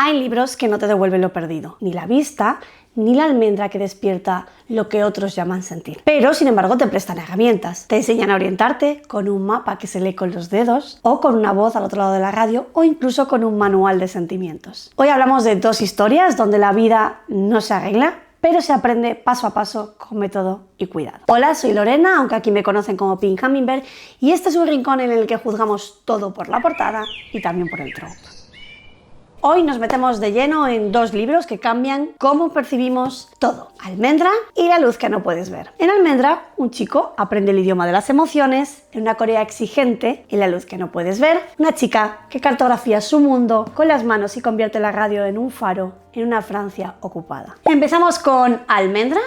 Hay libros que no te devuelven lo perdido, ni la vista, ni la almendra que despierta lo que otros llaman sentir. Pero, sin embargo, te prestan herramientas. Te enseñan a orientarte con un mapa que se lee con los dedos, o con una voz al otro lado de la radio, o incluso con un manual de sentimientos. Hoy hablamos de dos historias donde la vida no se arregla, pero se aprende paso a paso con método y cuidado. Hola, soy Lorena, aunque aquí me conocen como Pink Hummingbird, y este es un rincón en el que juzgamos todo por la portada y también por el trope. Hoy nos metemos de lleno en dos libros que cambian cómo percibimos todo: Almendra y La luz que no puedes ver. En Almendra, un chico aprende el idioma de las emociones. En una Corea exigente, en La luz que no puedes ver, una chica que cartografía su mundo con las manos y convierte la radio en un faro en una Francia ocupada. Empezamos con Almendra,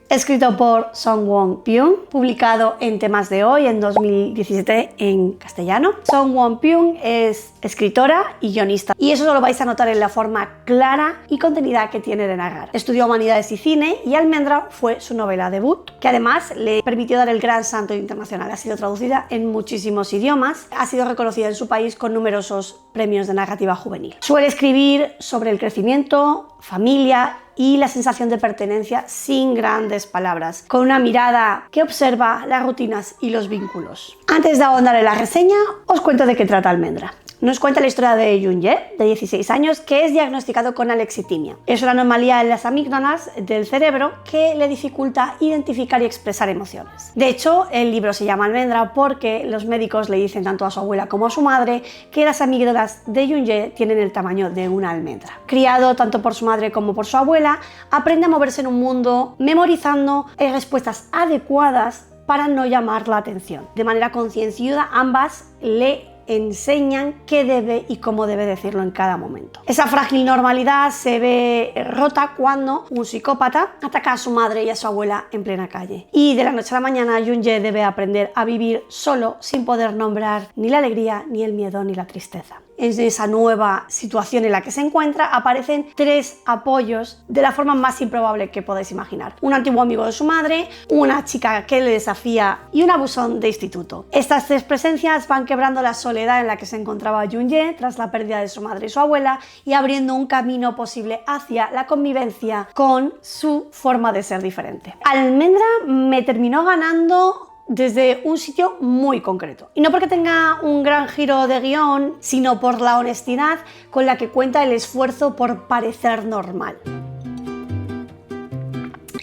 escrito por Song Won-pyung, publicado en Temas de Hoy en 2017 en castellano. Song Won-pyung es escritora y guionista, y eso lo vais a notar en la forma clara y contenida que tiene de narrar. Estudió Humanidades y Cine, y Almendra fue su novela debut, que además le permitió dar el gran salto internacional. Ha sido traducida en muchísimos idiomas, ha sido reconocida en su país con numerosos premios de narrativa juvenil. Suele escribir sobre el crecimiento, familia y la sensación de pertenencia sin grandes palabras, con una mirada que observa las rutinas y los vínculos. Antes de ahondar en la reseña, os cuento de qué trata Almendra. Nos cuenta la historia de Yoon-jae, de 16 años, que es diagnosticado con alexitimia. Es una anomalía en las amígdalas del cerebro que le dificulta identificar y expresar emociones. De hecho, el libro se llama Almendra porque los médicos le dicen tanto a su abuela como a su madre que las amígdalas de Yoon-jae tienen el tamaño de una almendra. Criado tanto por su madre como por su abuela, aprende a moverse en un mundo memorizando respuestas adecuadas para no llamar la atención. De manera concienciuda, ambas le enseñan qué debe y cómo debe decirlo en cada momento. Esa frágil normalidad se ve rota cuando un psicópata ataca a su madre y a su abuela en plena calle. Y de la noche a la mañana, Yoon-jae debe aprender a vivir solo, sin poder nombrar ni la alegría, ni el miedo, ni la tristeza. En esa nueva situación en la que se encuentra, aparecen tres apoyos de la forma más improbable que podéis imaginar. Un antiguo amigo de su madre, una chica que le desafía y un abusón de instituto. Estas tres presencias van quebrando la soledad en la que se encontraba Yoon-jae tras la pérdida de su madre y su abuela, y abriendo un camino posible hacia la convivencia con su forma de ser diferente. Almendra me terminó ganando desde un sitio muy concreto. Y no porque tenga un gran giro de guión, sino por la honestidad con la que cuenta el esfuerzo por parecer normal.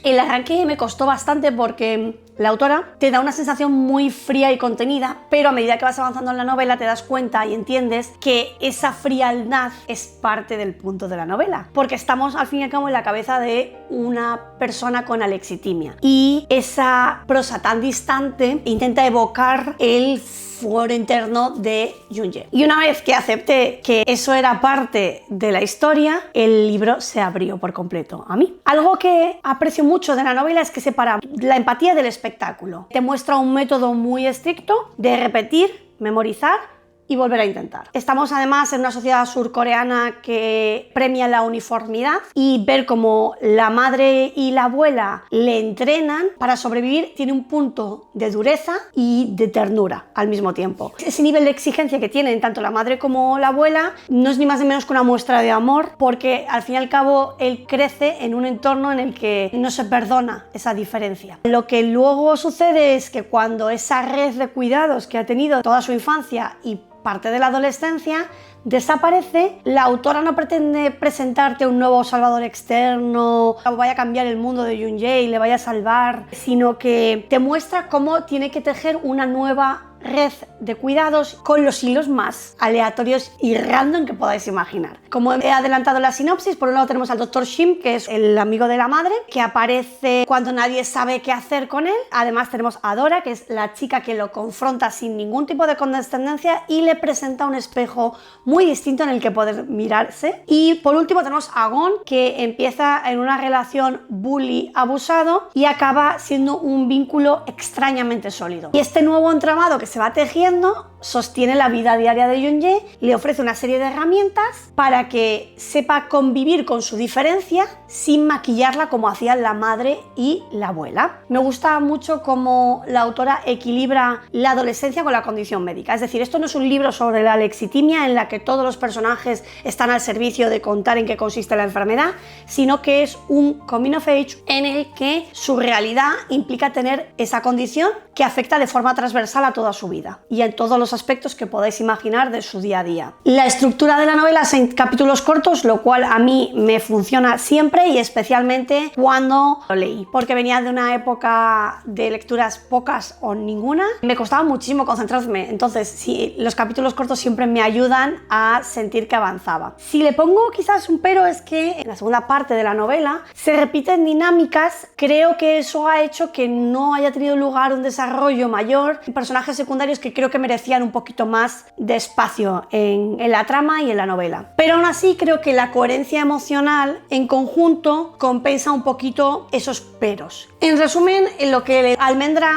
El arranque me costó bastante porque la autora te da una sensación muy fría y contenida, pero a medida que vas avanzando en la novela te das cuenta y entiendes que esa frialdad es parte del punto de la novela, porque estamos al fin y al cabo en la cabeza de una persona con alexitimia, y esa prosa tan distante intenta evocar el fuero interno de Yoon-jae. Y una vez que acepté que eso era parte de la historia, el libro se abrió por completo a mí. Algo que aprecio mucho de la novela es que separa la empatía del espectáculo. Te muestra un método muy estricto de repetir, memorizar y volver a intentar. Estamos además en una sociedad surcoreana que premia la uniformidad, y ver cómo la madre y la abuela le entrenan para sobrevivir tiene un punto de dureza y de ternura al mismo tiempo. Ese nivel de exigencia que tienen tanto la madre como la abuela no es ni más ni menos que una muestra de amor, porque al fin y al cabo él crece en un entorno en el que no se perdona esa diferencia. Lo que luego sucede es que cuando esa red de cuidados que ha tenido toda su infancia y parte de la adolescencia desaparece, la autora no pretende presentarte un nuevo salvador externo o vaya a cambiar el mundo de Yoon-jae y le vaya a salvar, sino que te muestra cómo tiene que tejer una nueva red de cuidados con los hilos más aleatorios y random que podáis imaginar. Como he adelantado en la sinopsis, por un lado tenemos al Dr. Shim, que es el amigo de la madre, que aparece cuando nadie sabe qué hacer con él. Además tenemos a Dora, que es la chica que lo confronta sin ningún tipo de condescendencia y le presenta un espejo muy distinto en el que poder mirarse. Y por último tenemos a Gon, que empieza en una relación bully-abusado y acaba siendo un vínculo extrañamente sólido. Y este nuevo entramado que se se va tejiendo, sostiene la vida diaria de Yoon-jae, le ofrece una serie de herramientas para que sepa convivir con su diferencia sin maquillarla como hacían la madre y la abuela. Me gusta mucho cómo la autora equilibra la adolescencia con la condición médica. Es decir, esto no es un libro sobre la lexitimia en la que todos los personajes están al servicio de contar en qué consiste la enfermedad, sino que es un coming of age en el que su realidad implica tener esa condición que afecta de forma transversal a toda su vida y en todos los aspectos que podáis imaginar de su día a día. La estructura de la novela es en capítulos cortos, lo cual a mí me funciona siempre y especialmente cuando lo leí, porque venía de una época de lecturas pocas o ninguna. Me costaba muchísimo concentrarme, entonces sí, los capítulos cortos siempre me ayudan a sentir que avanzaba. Si le pongo quizás un pero es que en la segunda parte de la novela se repiten dinámicas. Creo que eso ha hecho que no haya tenido lugar un desarrollo mayor en personajes secundarios que creo que merecían un poquito más de espacio en la trama y en la novela. Pero aún así creo que la coherencia emocional en conjunto compensa un poquito esos peros. En resumen, lo que Almendra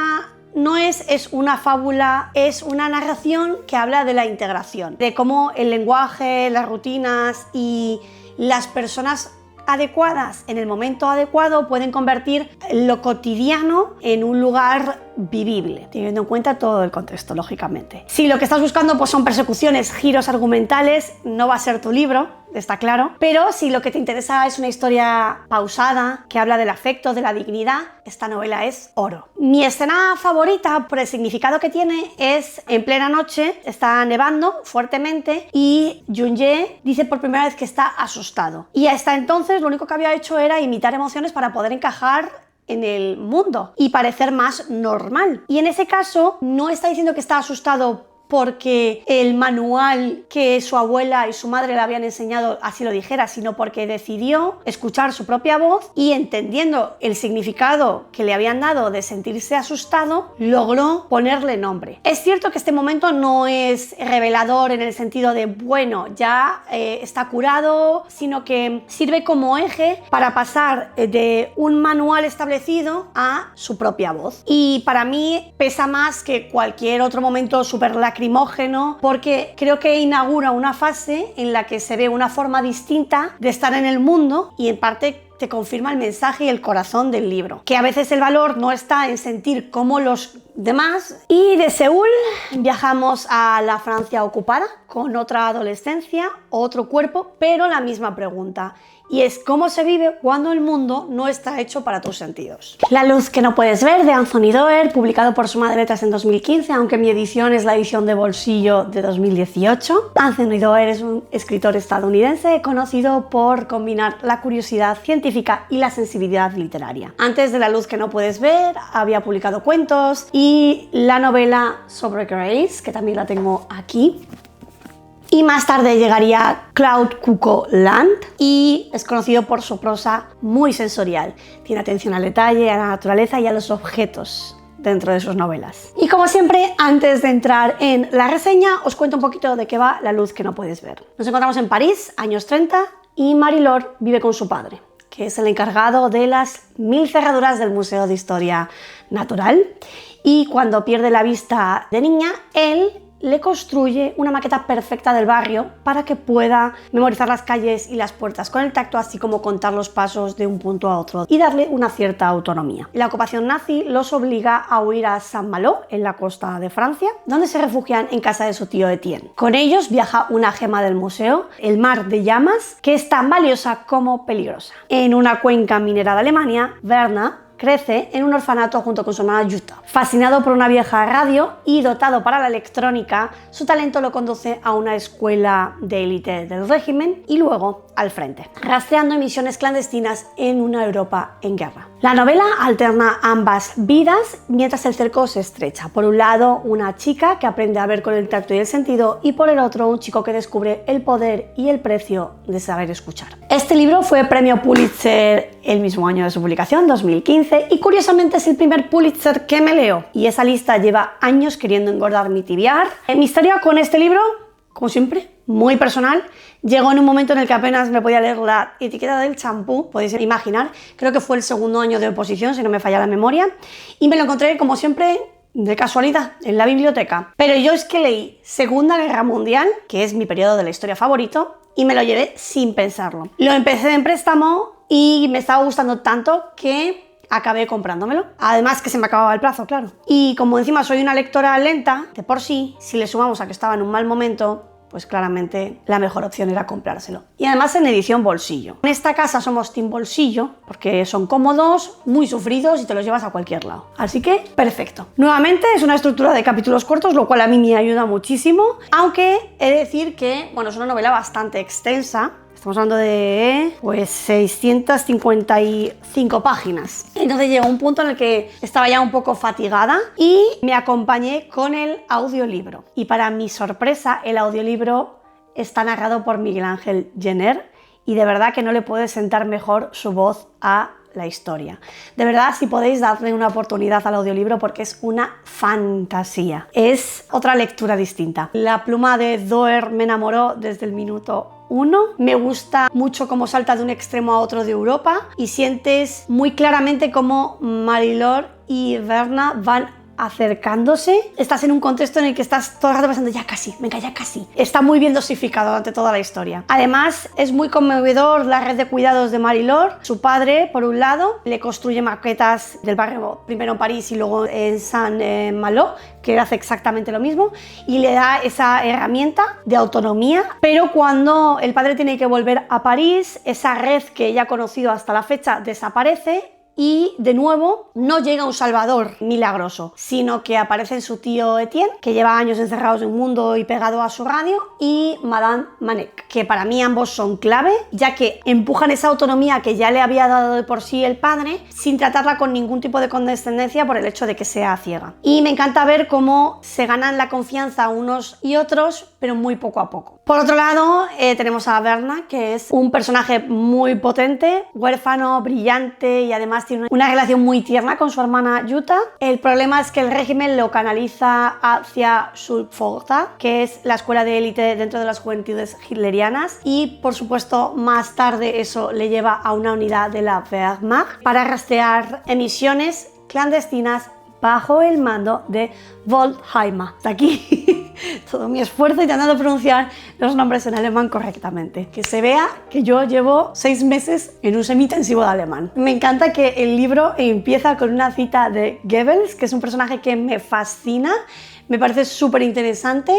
no es una fábula, es una narración que habla de la integración, de cómo el lenguaje, las rutinas y las personas adecuadas en el momento adecuado pueden convertir lo cotidiano en un lugar vivible, teniendo en cuenta todo el contexto, lógicamente. Si lo que estás buscando pues son persecuciones, giros argumentales, no va a ser tu libro, está claro, pero si lo que te interesa es una historia pausada, que habla del afecto, de la dignidad, esta novela es oro. Mi escena favorita, por el significado que tiene, es en plena noche, está nevando fuertemente y Yoon-jae dice por primera vez que está asustado. Y hasta entonces lo único que había hecho era imitar emociones para poder encajar en el mundo y parecer más normal. Y en ese caso no está diciendo que está asustado porque el manual que su abuela y su madre le habían enseñado así lo dijera, sino porque decidió escuchar su propia voz y, entendiendo el significado que le habían dado de sentirse asustado, logró ponerle nombre. Es cierto que este momento no es revelador en el sentido de, bueno, ya está curado, sino que sirve como eje para pasar de un manual establecido a su propia voz. Y para mí pesa más que cualquier otro momento súper lacrimógeno, porque creo que inaugura una fase en la que se ve una forma distinta de estar en el mundo y en parte te confirma el mensaje y el corazón del libro, que a veces el valor no está en sentir como los demás. Y de Seúl viajamos a la Francia ocupada con otra adolescencia, otro cuerpo, pero la misma pregunta. Y es cómo se vive cuando el mundo no está hecho para tus sentidos. La luz que no puedes ver, de Anthony Doerr, publicado por Suma de Letras en 2015, aunque mi edición es la edición de bolsillo de 2018. Anthony Doerr es un escritor estadounidense conocido por combinar la curiosidad científica y la sensibilidad literaria. Antes de La luz que no puedes ver, había publicado cuentos y la novela sobre Grace, que también la tengo aquí. Y más tarde llegaría Cloud Cuckoo Land y es conocido por su prosa muy sensorial. Tiene atención al detalle, a la naturaleza y a los objetos dentro de sus novelas. Y como siempre, antes de entrar en la reseña, os cuento un poquito de qué va La luz que no puedes ver. Nos encontramos en París, años 30, y Marie-Laure vive con su padre, que es el encargado de las 1000 cerraduras del Museo de Historia Natural. Y cuando pierde la vista de niña, él le construye una maqueta perfecta del barrio para que pueda memorizar las calles y las puertas con el tacto, así como contar los pasos de un punto a otro y darle una cierta autonomía. La ocupación nazi los obliga a huir a Saint-Malo, en la costa de Francia, donde se refugian en casa de su tío Etienne. Con ellos viaja una gema del museo, el mar de llamas, que es tan valiosa como peligrosa. En una cuenca minera de Alemania, Verna crece en un orfanato junto con su hermana Jutta. Fascinado por una vieja radio y dotado para la electrónica, su talento lo conduce a una escuela de élite del régimen y luego al frente, rastreando misiones clandestinas en una Europa en guerra. La novela alterna ambas vidas mientras el cerco se estrecha. Por un lado, una chica que aprende a ver con el tacto y el sentido, y por el otro, un chico que descubre el poder y el precio de saber escuchar. Este libro fue premio Pulitzer el mismo año de su publicación, 2015, y curiosamente es el primer Pulitzer que me leo, y esa lista lleva años queriendo engordar mi tibiar. Mi historia con este libro, como siempre, muy personal. Llegó en un momento en el que apenas me podía leer la etiqueta del champú, podéis imaginar. Creo que fue el segundo año de oposición, si no me falla la memoria, y me lo encontré, como siempre, de casualidad en la biblioteca. Pero yo es que leí Segunda Guerra Mundial, que es mi periodo de la historia favorito, y me lo llevé sin pensarlo. Lo empecé en préstamo y me estaba gustando tanto que acabé comprándomelo. Además que se me acababa el plazo, claro. Y como encima soy una lectora lenta, de por sí, si le sumamos a que estaba en un mal momento, pues claramente la mejor opción era comprárselo. Y además en edición bolsillo. En esta casa somos team bolsillo, porque son cómodos, muy sufridos y te los llevas a cualquier lado. Así que, perfecto. Nuevamente es una estructura de capítulos cortos, lo cual a mí me ayuda muchísimo, aunque he de decir que, bueno, es una novela bastante extensa. Estamos hablando de, pues, 655 páginas. Entonces llegó un punto en el que estaba ya un poco fatigada y me acompañé con el audiolibro. Y para mi sorpresa, el audiolibro está narrado por Miguel Ángel Jenner y de verdad que no le puede sentar mejor su voz a la historia. De verdad, si podéis darle una oportunidad al audiolibro porque es una fantasía. Es otra lectura distinta. La pluma de Doerr me enamoró desde el minuto 1. Me gusta mucho cómo salta de un extremo a otro de Europa y sientes muy claramente cómo Marie-Laure y Verna van acercándose. Estás en un contexto en el que estás todo el rato pensando ya casi, venga, ya casi. Está muy bien dosificado durante toda la historia. Además, es muy conmovedor la red de cuidados de Marie-Laure. Su padre, por un lado, le construye maquetas del barrio, primero en París y luego en Saint-Malo, que hace exactamente lo mismo, y le da esa herramienta de autonomía. Pero cuando el padre tiene que volver a París, esa red que ella ha conocido hasta la fecha desaparece. Y de nuevo no llega un salvador milagroso, sino que aparecen su tío Etienne, que lleva años encerrados en un mundo y pegado a su radio, y Madame Manec, que para mí ambos son clave, ya que empujan esa autonomía que ya le había dado de por sí el padre, sin tratarla con ningún tipo de condescendencia por el hecho de que sea ciega. Y me encanta ver cómo se ganan la confianza unos y otros, pero muy poco a poco. Por otro lado, tenemos a Verna, que es un personaje muy potente, huérfano, brillante y además tiene una relación muy tierna con su hermana Jutta. El problema es que el régimen lo canaliza hacia Schulpforta, que es la escuela de élite dentro de las juventudes hitlerianas, y por supuesto más tarde eso le lleva a una unidad de la Wehrmacht para rastrear emisiones clandestinas bajo el mando de Waldheimer. Hasta aquí todo mi esfuerzo intentando pronunciar los nombres en alemán correctamente. Que se vea que yo llevo 6 meses en un semi-intensivo de alemán. Me encanta que el libro empieza con una cita de Goebbels, que es un personaje que me fascina. Me parece súper interesante,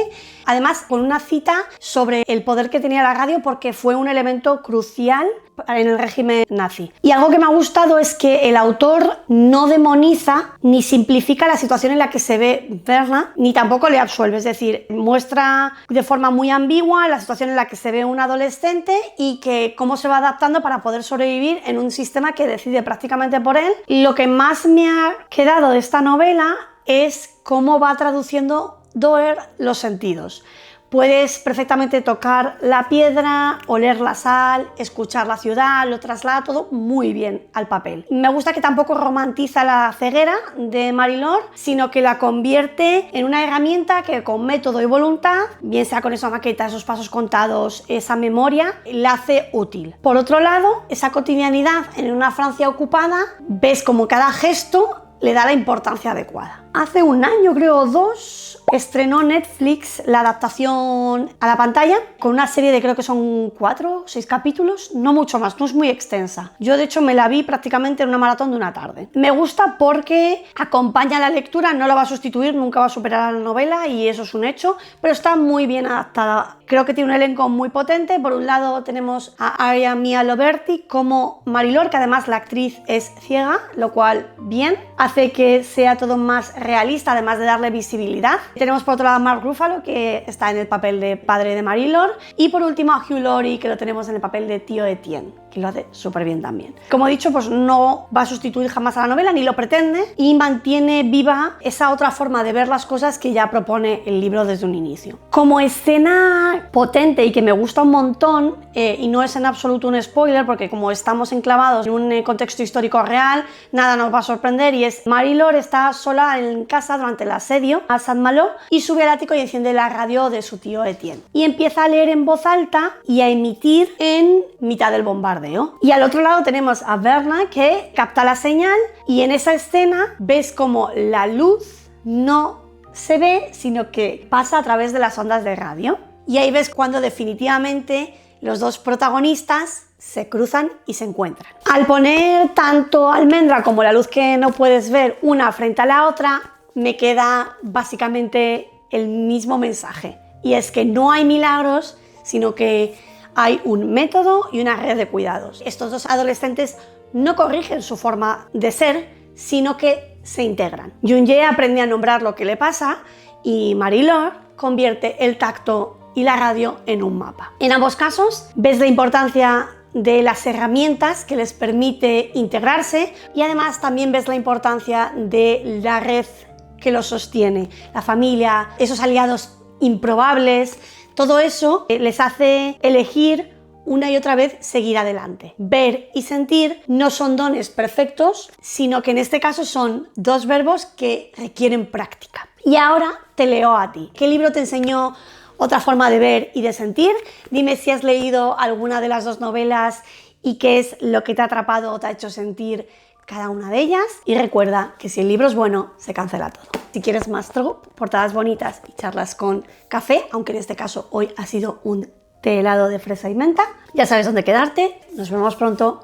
además con una cita sobre el poder que tenía la radio porque fue un elemento crucial en el régimen nazi. Y algo que me ha gustado es que el autor no demoniza ni simplifica la situación en la que se ve Verna, ni tampoco le absuelve, es decir, muestra de forma muy ambigua la situación en la que se ve un adolescente y que cómo se va adaptando para poder sobrevivir en un sistema que decide prácticamente por él. Lo que más me ha quedado de esta novela es cómo va traduciendo Doerr los sentidos. Puedes perfectamente tocar la piedra, oler la sal, escuchar la ciudad, lo traslada todo muy bien al papel. Me gusta que tampoco romantiza la ceguera de Marie-Laure, sino que la convierte en una herramienta que con método y voluntad, bien sea con esa maqueta, esos pasos contados, esa memoria, la hace útil. Por otro lado, esa cotidianidad en una Francia ocupada, ves como cada gesto le da la importancia adecuada. Hace un año, creo, 2, estrenó Netflix la adaptación a la pantalla con una serie de creo que son 4 o 6 capítulos, no mucho más, no es muy extensa. Yo de hecho me la vi prácticamente en una maratón de una tarde. Me gusta porque acompaña la lectura, no la va a sustituir, nunca va a superar a la novela y eso es un hecho, pero está muy bien adaptada. Creo que tiene un elenco muy potente. Por un lado tenemos a Aria Mia Loberti como Marie-Laure, que además la actriz es ciega, lo cual bien, hace que sea todo más realista, además de darle visibilidad. Tenemos por otro lado a Mark Ruffalo, que está en el papel de padre de Marie-Laure, y por último a Hugh Laurie, que lo tenemos en el papel de tío Etienne, que lo hace súper bien también. Como he dicho, pues no va a sustituir jamás a la novela, ni lo pretende, y mantiene viva esa otra forma de ver las cosas que ya propone el libro desde un inicio. Como escena potente y que me gusta un montón, y no es en absoluto un spoiler, porque como estamos enclavados en un contexto histórico real, nada nos va a sorprender, y es Marie-Laure está sola en casa durante el asedio a Saint-Malo y sube al ático y enciende la radio de su tío Etienne. Y empieza a leer en voz alta y a emitir en mitad del bombardeo. Y al otro lado tenemos a Verna, que capta la señal, y en esa escena ves como la luz no se ve, sino que pasa a través de las ondas de radio. Y ahí ves cuando definitivamente los dos protagonistas se cruzan y se encuentran. Al poner tanto almendra como la luz que no puedes ver una frente a la otra, me queda básicamente el mismo mensaje. Y es que no hay milagros, sino que hay un método y una red de cuidados. Estos dos adolescentes no corrigen su forma de ser, sino que se integran. Junye aprende a nombrar lo que le pasa y Marie-Laure convierte el tacto y la radio en un mapa. En ambos casos ves la importancia de las herramientas que les permite integrarse y además también ves la importancia de la red que los sostiene, la familia, esos aliados improbables, todo eso les hace elegir una y otra vez seguir adelante. Ver y sentir no son dones perfectos, sino que en este caso son dos verbos que requieren práctica. Y ahora te leo a ti. ¿Qué libro te enseñó otra forma de ver y de sentir? Dime si has leído alguna de las dos novelas y qué es lo que te ha atrapado o te ha hecho sentir cada una de ellas. Y recuerda que si el libro es bueno, se cancela todo. Si quieres más trope, portadas bonitas y charlas con café, aunque en este caso hoy ha sido un té helado de fresa y menta, ya sabes dónde quedarte. Nos vemos pronto.